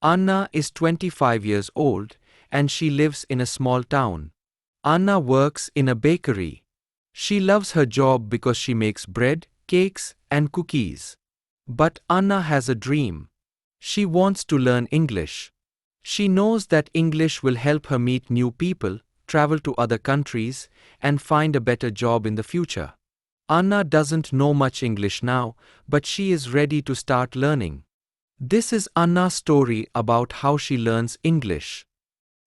Anna is 25 years old and she lives in a small town. Anna works in a bakery. She loves her job because she makes bread, cakes, and cookies. But Anna has a dream. She wants to learn English. She knows that English will help her meet new people, travel to other countries, and find a better job in the future. Anna doesn't know much English now, but she is ready to start learning. This is Anna's story about how she learns English.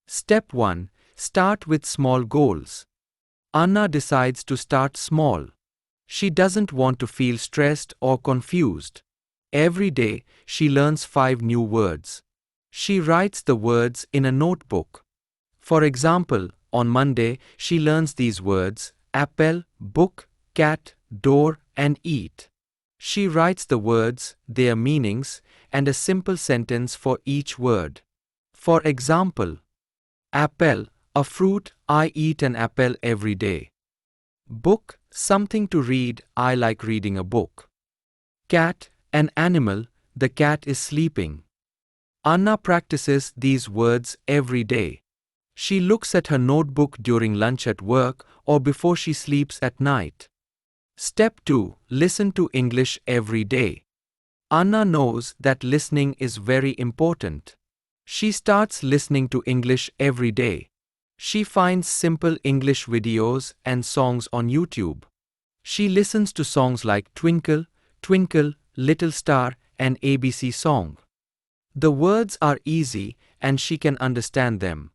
Step 1. Start with small goals. Anna decides to start small. She doesn't want to feel stressed or confused. Every day, she learns 5 new words. She writes the words in a notebook. For example, on Monday, she learns these words: apple, book, cat, door, and eat. She writes the words, their meanings, and a simple sentence for each word. For example, apple, a fruit, I eat an apple every day. Book, something to read, I like reading a book. Cat, an animal, the cat is sleeping. Anna practices these words every day. She looks at her notebook during lunch at work or before she sleeps at night. Step 2. Listen to English every day. Anna knows that listening is very important. She starts listening to English every day. She finds simple English videos and songs on YouTube. She listens to songs like Twinkle, Twinkle, Little Star, and ABC Song. The words are easy and she can understand them.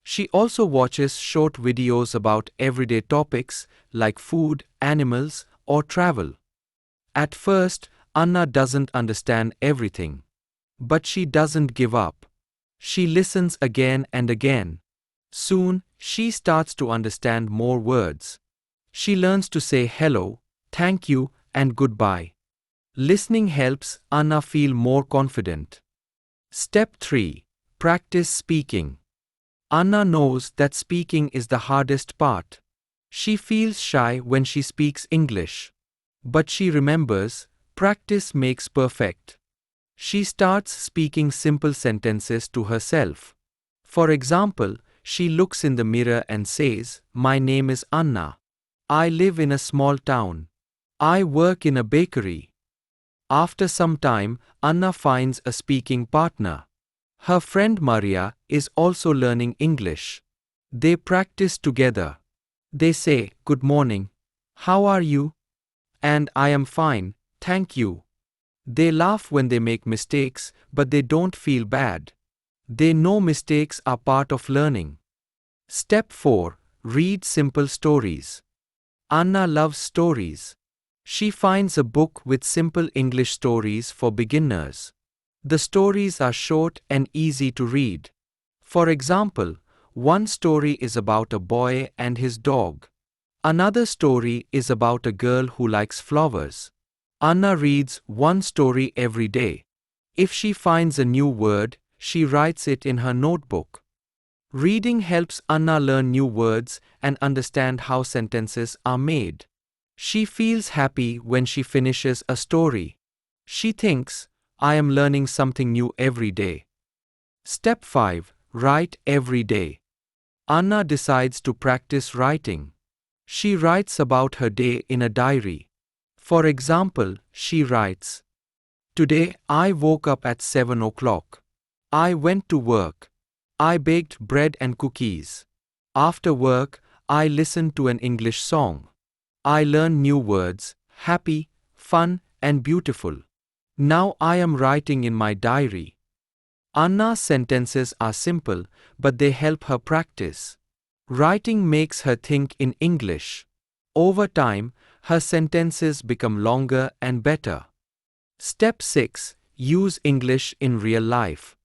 She also watches short videos about everyday topics like food, animals, or travel. At first, Anna doesn't understand everything. But she doesn't give up. She listens again and again. Soon, she starts to understand more words. She learns to say hello, thank you, and goodbye. Listening helps Anna feel more confident. Step 3. Practice speaking. Anna knows that speaking is the hardest part. She feels shy when she speaks English. But she remembers, practice makes perfect. She starts speaking simple sentences to herself. For example, she looks in the mirror and says, "My name is Anna. I live in a small town. I work in a bakery." After some time, Anna finds a speaking partner. Her friend Maria is also learning English. They practice together. They say, "Good morning. How are you?" And "I am fine, thank you." They laugh when they make mistakes, but they don't feel bad. They know mistakes are part of learning. Step 4. Read simple stories. Anna loves stories. She finds a book with simple English stories for beginners. The stories are short and easy to read. For example, one story is about a boy and his dog. Another story is about a girl who likes flowers. Anna reads one story every day. If she finds a new word, she writes it in her notebook. Reading helps Anna learn new words and understand how sentences are made. She feels happy when she finishes a story. She thinks, "I am learning something new every day." Step 5. Write every day. Anna decides to practice writing. She writes about her day in a diary. For example, she writes, "Today I woke up at 7 o'clock. I went to work. I baked bread and cookies. After work, I listened to an English song. I learned new words, happy, fun, and beautiful. Now I am writing in my diary." Anna's sentences are simple, but they help her practice. Writing makes her think in English. Over time, her sentences become longer and better. Step 6. Use English in real life.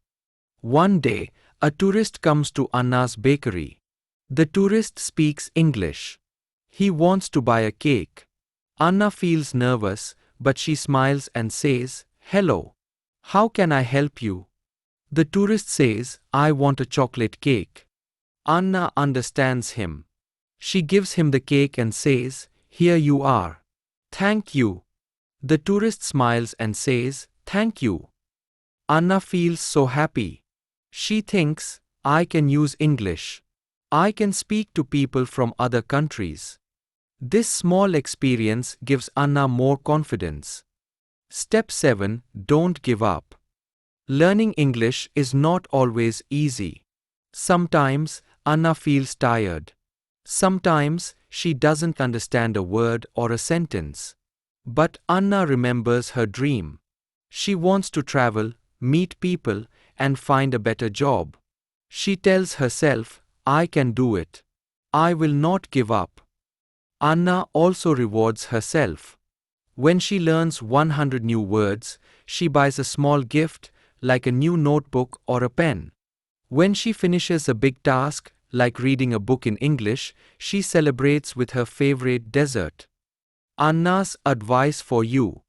One day, a tourist comes to Anna's bakery. The tourist speaks English. He wants to buy a cake. Anna feels nervous, but she smiles and says, "Hello. How can I help you?" The tourist says, "I want a chocolate cake." Anna understands him. She gives him the cake and says, "Here you are. Thank you." The tourist smiles and says, "Thank you." Anna feels so happy. She thinks, I can use English. I can speak to people from other countries. This small experience gives Anna more confidence. Step 7. Don't give up. Learning English is not always easy. Sometimes, Anna feels tired. Sometimes, she doesn't understand a word or a sentence. But Anna remembers her dream. She wants to travel, meet people, and find a better job. She tells herself, I can do it. I will not give up. Anna also rewards herself. When she learns 100 new words, she buys a small gift, like a new notebook or a pen. When she finishes a big task, like reading a book in English, she celebrates with her favorite dessert. Anna's advice for you.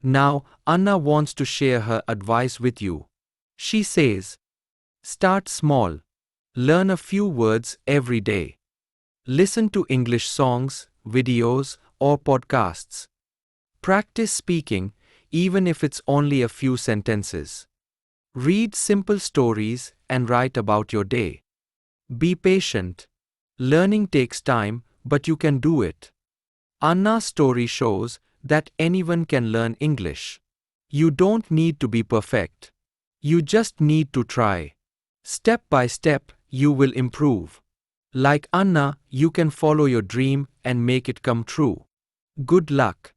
Now, Anna wants to share her advice with you. She says, start small. Learn a few words every day. Listen to English songs, videos, or podcasts. Practice speaking, even if it's only a few sentences. Read simple stories and write about your day. Be patient. Learning takes time, but you can do it. Anna's story shows that anyone can learn English. You don't need to be perfect. You just need to try. Step by step, you will improve. Like Anna, you can follow your dream and make it come true. Good luck.